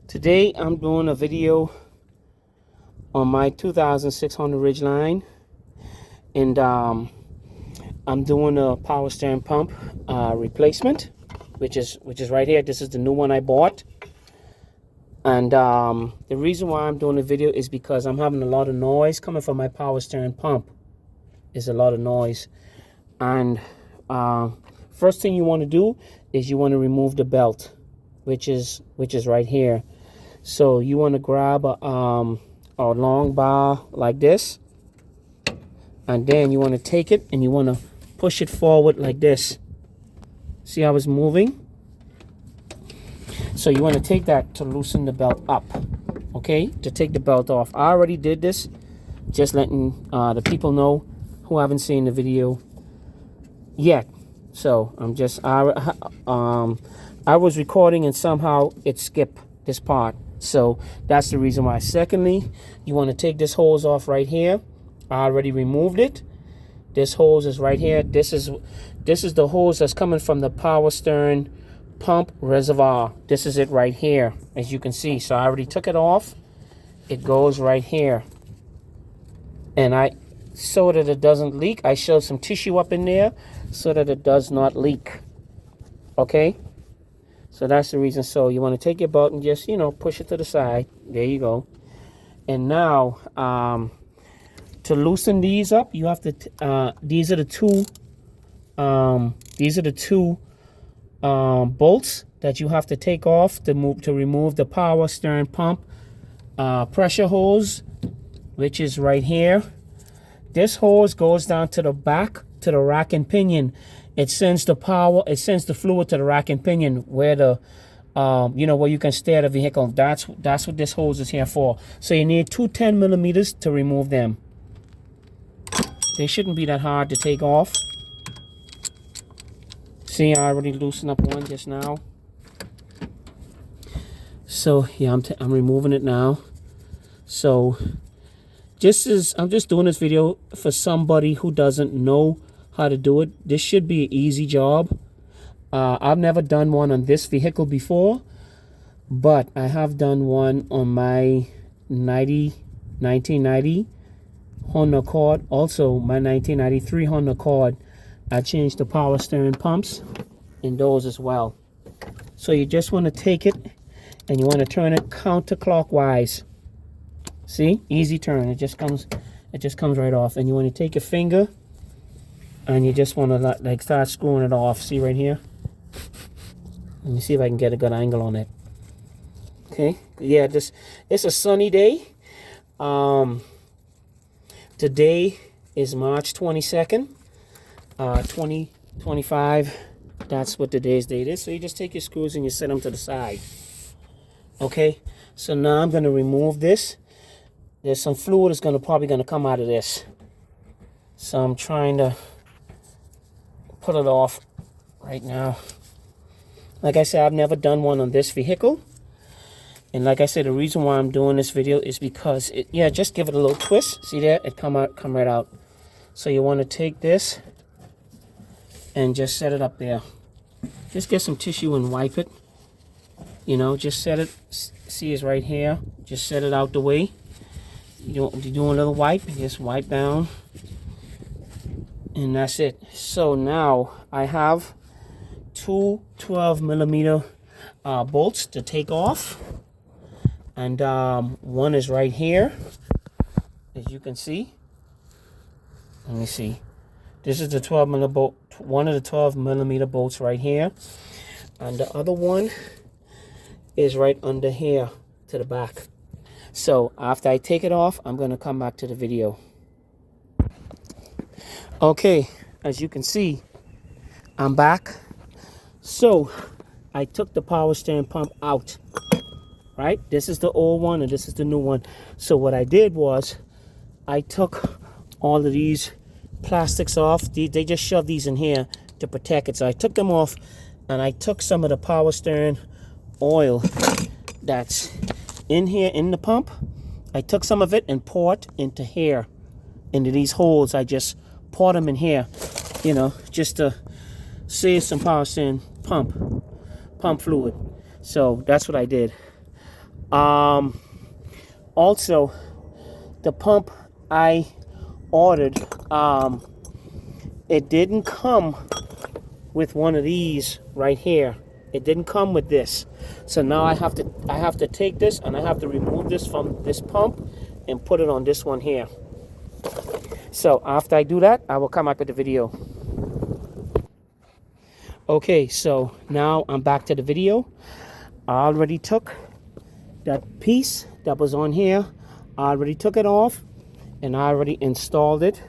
Today I'm doing a video on my 2600 Ridgeline, and I'm doing a power steering pump replacement, which is right here. This is the new one I bought, and the reason why I'm doing the video is because I'm having a lot of noise coming from my power steering pump. It's a lot of noise, and first thing you want to do is you want to remove the belt, which is right here. So you want to grab a long bar like this, and then you want to take it and you want to push it forward like this. See how it's moving? So you want to take that to loosen the belt up, okay? To take the belt off. I already did this, just letting the people know who haven't seen the video yet. So I'm just I was recording and somehow it skipped this part. So that's the reason why. Secondly, you want to take this hose off right here. I already removed it. This hose is right here. This is the hose that's coming from the power steering pump reservoir. This is it right here, as you can see. So I already took it off. It goes right here. And so that it doesn't leak, I showed some tissue up in there so that it does not leak. Okay? So that's the reason. So you want to take your belt and just, push it to the side. There you go. And now, to loosen these up, you have to, these are the two bolts that you have to take off to remove the power steering pump pressure hose, which is right here. This hose goes down to the back to the rack and pinion. It sends the fluid to the rack and pinion where the where you can steer the vehicle. That's what this hose is here for. So you need two 10 millimeters to remove them. They shouldn't be that hard to take off. See, I already loosened up one just now. So yeah, I'm removing it now. So I'm just doing this video for somebody who doesn't know how to do it. This should be an easy job. I've never done one on this vehicle before, but I have done one on my 1990 Honda Accord, also my 1993 Honda Accord. I changed the power steering pumps in those as well. So you just want to take it and you want to turn it counterclockwise. See, easy turn. It just comes right off. And you want to take your finger and you just want to start screwing it off. See right here? Let me see if I can get a good angle on it. Okay, yeah, it's a sunny day. Today is March 22nd, 2025. That's what today's date is. So you just take your screws and you set them to the side. Okay, so now I'm going to remove this. There's some fluid that's probably gonna come out of this. So I'm trying to put it off right now. Like I said, I've never done one on this vehicle. And like I said, the reason why I'm doing this video is because just give it a little twist. See there? It come right out. So you want to take this and just set it up there. Just get some tissue and wipe it. Just set it. See, it's right here. Just set it out the way. You do a little wipe, just wipe down, and that's it. So now I have two 12 millimeter bolts to take off, and one is right here, as you can see. Let me see. This is the 12 millimeter bolt, one of the 12 millimeter bolts right here, and the other one is right under here to the back. So after I take it off, I'm going to come back to the video. Okay, as you can see, I'm back. So I took the power steering pump out, right? This is the old one and this is the new one. So what I did was I took all of these plastics off. They just shoved these in here to protect it. So I took them off and I took some of the power steering oil that's in here in the pump. I took some of it and poured into these holes. I just poured them in here, just to save some power steering pump fluid. So that's what I did. Also, the pump I ordered, it didn't come with one of these right here. It didn't come with this. So now I have to take this and I have to remove this from this pump and put it on this one here. So after I do that, I will come back with the video. Okay, so now I'm back to the video. I already took that piece that was on here. I already took it off and I already installed it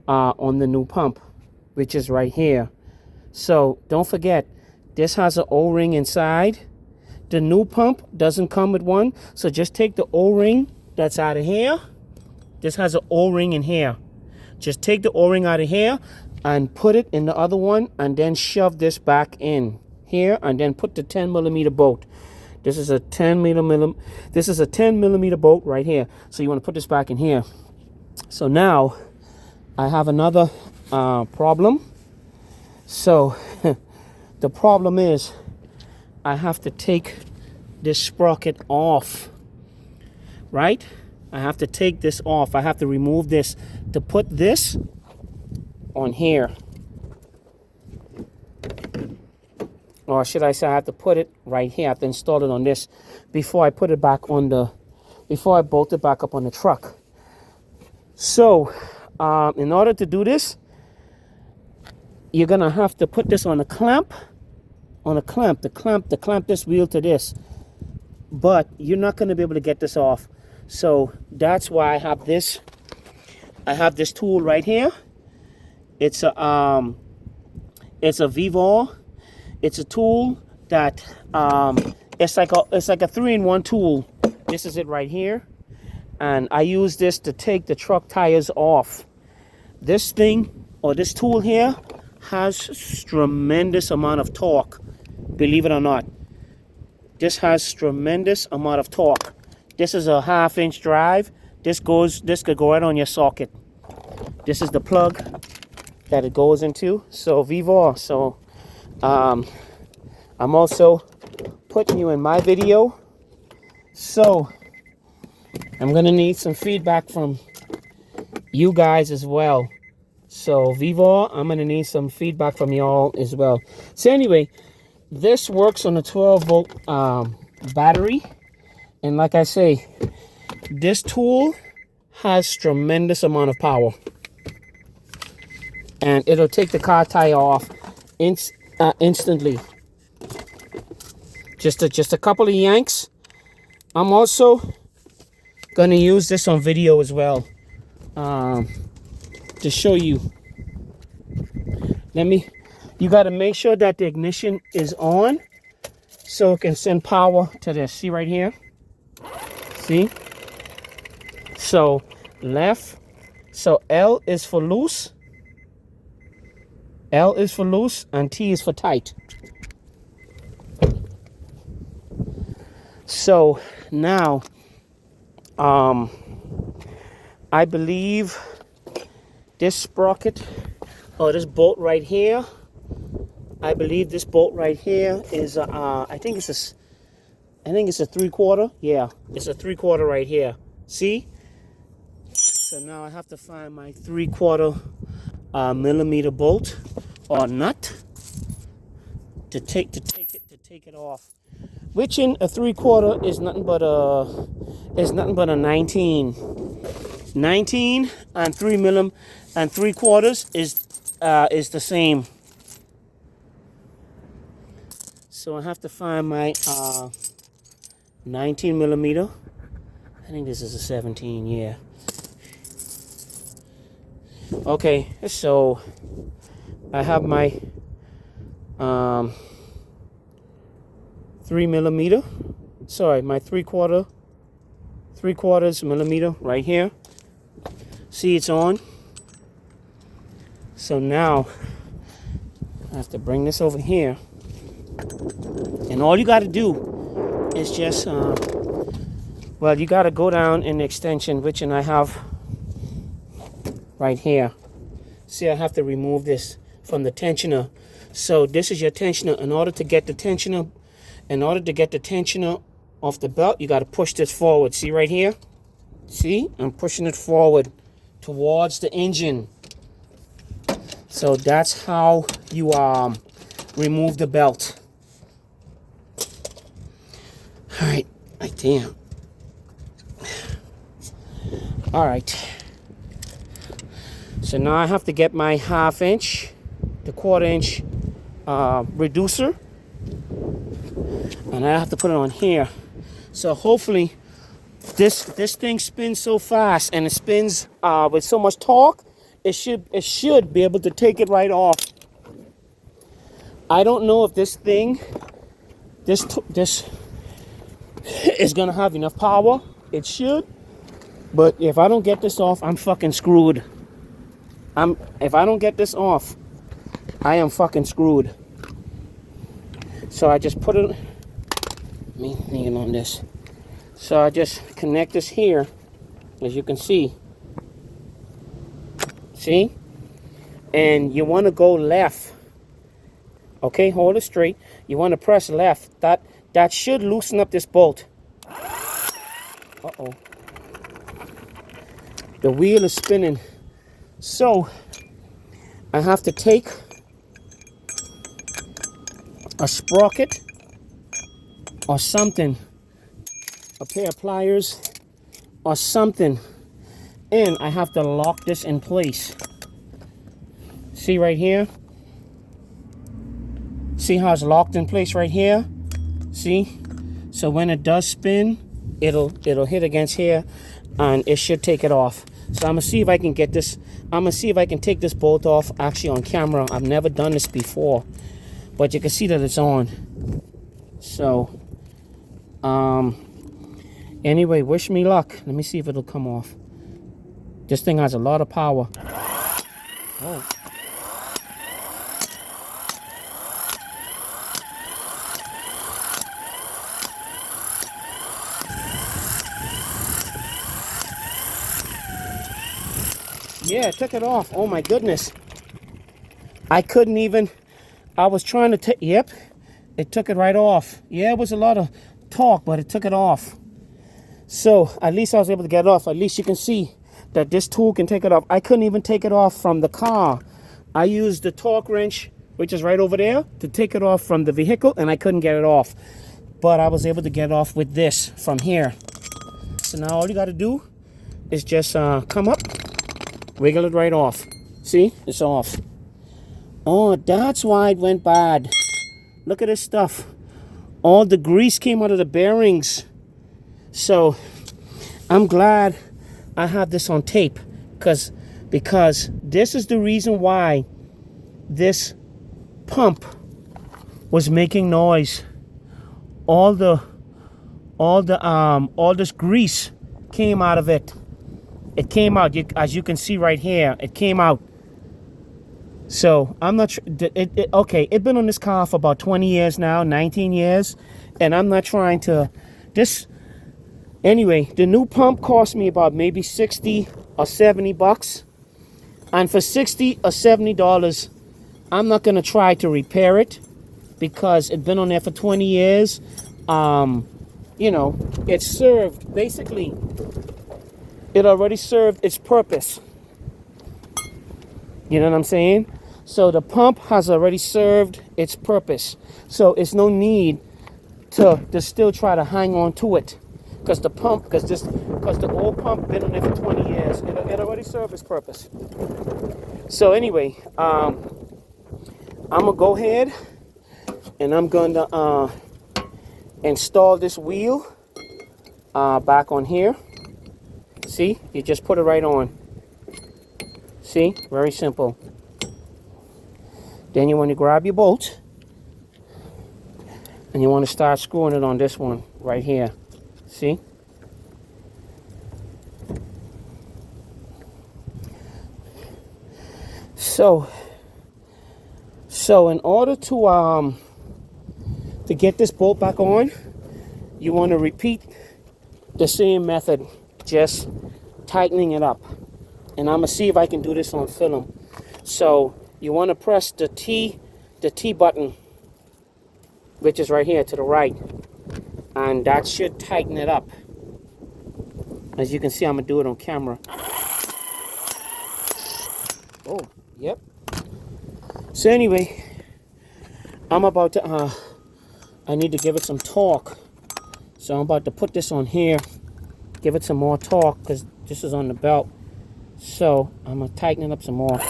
on the new pump, which is right here. So don't forget, this has an O-ring inside. The new pump doesn't come with one, so just take the O-ring that's out of here. This has an O-ring in here. Just take the O-ring out of here and put it in the other one, and then shove this back in here, and then put the 10mm bolt. This is a 10mm. This is a 10mm bolt right here. So you want to put this back in here. So now I have another problem. So the problem is I have to take this sprocket off, right? I have to take this off. I have to remove this to put this on here. Or should I say I have to put it right here. I have to install it on this before I put it back on the, before I bolt it back up on the truck. So in order to do this, you're gonna have to put this on a clamp, to clamp this wheel to this. But you're not gonna be able to get this off. So that's why I have this. I have this tool right here. It's a Vivor. It's a tool that it's like a 3-in-1 tool. This is it right here, and I use this to take the truck tires off. This thing, or this tool here, has tremendous amount of torque. Believe it or not, this has tremendous amount of torque. This is a 1/2-inch drive. This could go right on your socket. This is the plug that it goes into. So Vivor. So I'm also putting you in my video. So I'm gonna need some feedback from you guys as well. So Vivor, I'm gonna need some feedback from y'all as well. So anyway, this works on a 12-volt battery. And like I say, this tool has tremendous amount of power. And it'll take the car tire off instantly. Just a couple of yanks. I'm also gonna use this on video as well, to show you. You gotta make sure that the ignition is on so it can send power to this. See right here? See? So left, so L is for loose. L is for loose and T is for tight. So now, I believe this sprocket, or this bolt right here, I believe this bolt right here is I think it's a 3/4. Yeah, it's a 3/4 right here. See? So now I have to find my 3/4 millimeter bolt or nut to take it off. Which in a 3/4 is nothing but a 19. 19 and 3/4 is the same. So I have to find my 19mm. I think this is a 17, yeah. Okay, so I have my 3mm. Sorry, my 3/4 millimeter right here. See, it's on. So now I have to bring this over here. And all you got to do is just, well, you got to go down in the extension, which I have right here. See, I have to remove this from the tensioner. So this is your tensioner. In order to get the tensioner off the belt, you got to push this forward. See right here? See? I'm pushing it forward towards the engine. So that's how you remove the belt. All right, right there. All right. So now I have to get my 1/2 inch, the 1/4 inch reducer, and I have to put it on here. So hopefully this thing spins so fast, and it spins with so much torque, it should be able to take it right off. I don't know if this thing, this is gonna have enough power. It should, but if I don't get this off, I'm fucking screwed. If I don't get this off, I am fucking screwed. So I just put it, let me lean on this. So I just connect this here, as you can see. See? And you want to go left. Okay, hold it straight. You want to press left. That should loosen up this bolt. Uh-oh. The wheel is spinning. So I have to take a sprocket or something, a pair of pliers or something, and I have to lock this in place. See right here? See how it's locked in place right here? See? So when it does spin, it'll hit against here, and it should take it off. So I'm gonna see if I can get this. I'm gonna see if I can take this bolt off actually on camera. I've never done this before, but you can see that it's on. So anyway, wish me luck. Let me see if it'll come off. This thing has a lot of power. Oh. Yeah, it took it off. Oh my goodness. I couldn't even, I was trying to take, yep, it took it right off. Yeah, it was a lot of torque, but it took it off. So at least I was able to get it off. At least you can see that this tool can take it off. I couldn't even take it off from the car. I used the torque wrench, which is right over there, to take it off from the vehicle, and I couldn't get it off. But I was able to get it off with this from here. So now all you got to do is just come up, wiggle it right off. See? It's off. Oh, that's why it went bad. Look at this stuff. All the grease came out of the bearings. So I'm glad I have this on tape, because this is the reason why this pump was making noise. All this grease came out of it. It came out, as you can see right here. It came out. So I'm not sure. Okay, it's been on this car for about 20 years now, 19 years, and I'm not trying to. Anyway, the new pump cost me about maybe 60 or 70 bucks, and for 60 or 70 dollars, I'm not gonna try to repair it because it's been on there for 20 years. You know, it served basically. It already served its purpose. You know what I'm saying? So the pump has already served its purpose. So it's no need to still try to hang on to it. Because the old pump been on there for 20 years. It already served its purpose. So anyway, I'm gonna go ahead and I'm gonna install this wheel back on here. See, you just put it right on. See, very simple. Then you want to grab your bolt and you want to start screwing it on this one right here. See? So in order to get this bolt back on, you want to repeat the same method, just tightening it up. And I'm gonna see if I can do this on film. So you want to press the T button, which is right here to the right. And that should tighten it up. As you can see, I'm gonna do it on camera. Oh, yep. So anyway, I'm about to, I need to give it some torque. So I'm about to put this on here, give it some more torque, because this is on the belt. So I'm gonna tighten it up some more.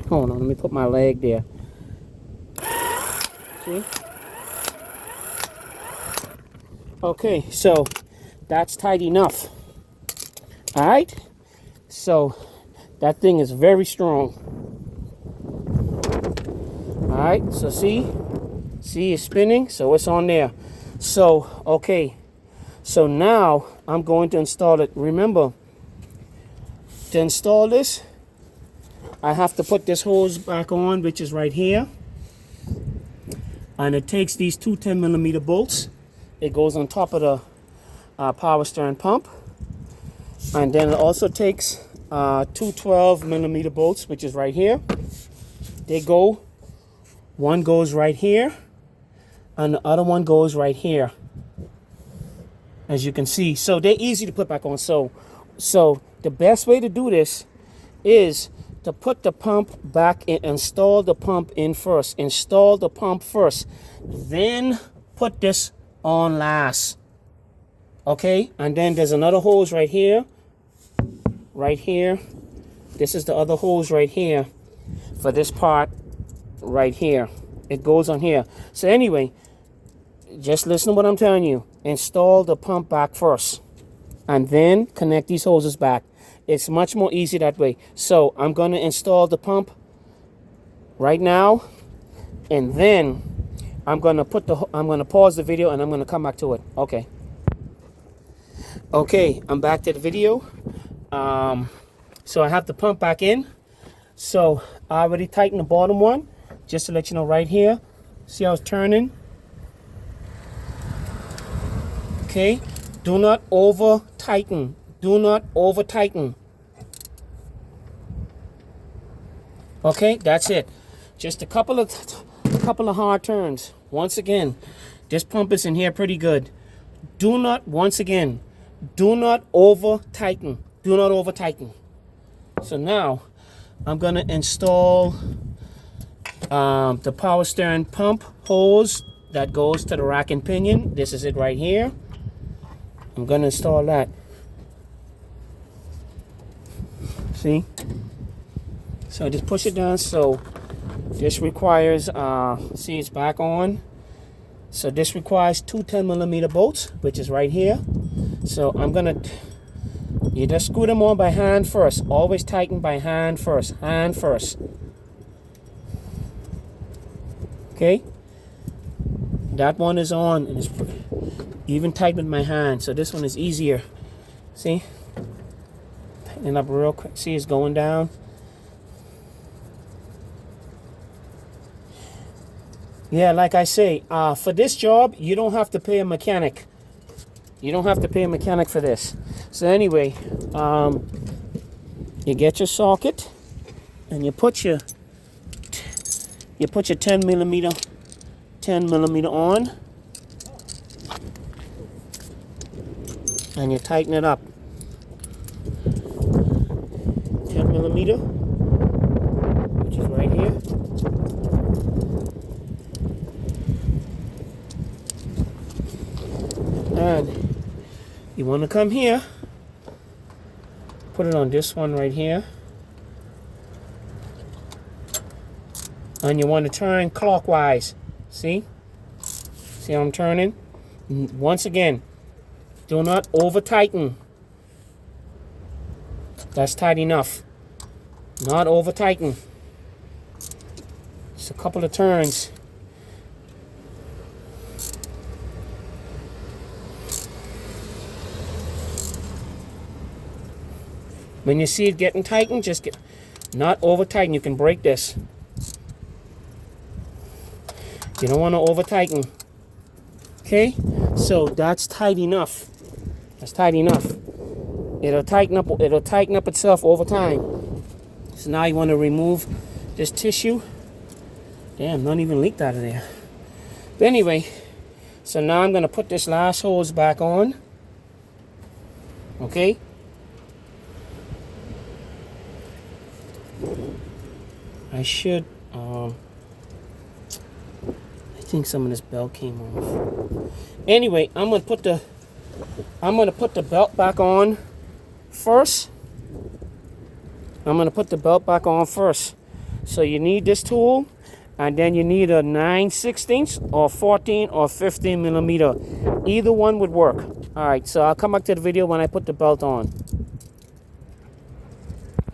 Hold on, let me put my leg there. See? Okay, so that's tight enough. All right, so that thing is very strong. All right, so see it's spinning, so it's on there. So okay, so now I'm going to install it. Remember, to install this, I have to put this hose back on, which is right here, and it takes these two 10mm bolts. It goes on top of the power steering pump. And then it also takes two 12mm bolts, which is right here. They go, one goes right here, and the other one goes right here, as you can see. So they're easy to put back on. So the best way to do this is to put the pump back in, install the pump in first. Install the pump first, then put this on last. Okay, and then there's another hose right here. Right here. This is the other hose right here for this part right here. It goes on here. So anyway, just listen to what I'm telling you. Install the pump back first, and then connect these hoses back. It's much more easy that way. So I'm going to install the pump right now, and then I'm going to pause the video, and I'm going to come back to it. Okay, I'm back to the video. So I have the pump back in. So I already tightened the bottom one, just to let you know right here. See how it's turning? Okay, do not over tighten. Do not over tighten. Okay, that's it. Just a couple of hard turns. Once again, this pump is in here pretty good. Do not over tighten. Do not over tighten. So now I'm gonna install the power steering pump hose that goes to the rack and pinion. This is it right here. I'm gonna install that. See? So just push it down. So this requires, see, it's back on. So this requires two 10mm bolts, which is right here. So I'm gonna, you just screw them on by hand first. Always tighten by hand first. Hand first. Okay? That one is on, and it's even tight with my hand. So this one is easier. See? Tighten it up real quick. See, it's going down. Yeah, like I say, for this job, you don't have to pay a mechanic. You don't have to pay a mechanic for this. So anyway, you get your socket, and you put your 10mm on, and you tighten it up. 10mm, which is right here. And you want to come here, put it on this one right here, and you want to turn clockwise. See how I'm turning? Once again, do not over tighten. That's tight enough. Not over tighten. Just a couple of turns. When you see it getting tightened, just not over tighten. You can break this. You don't want to over tighten. Okay, so that's tight enough. That's tight enough. It'll tighten up itself over time. So now you want to remove this tissue. Damn, none even leaked out of there. But anyway, so now I'm going to put this last hose back on. Okay. I should, I think some of this belt came off. Anyway, I'm gonna put the belt back on first. So you need this tool, and then you need a 9/16 or 14 or 15 millimeter. Either one would work. All right, so I'll come back to the video when I put the belt on.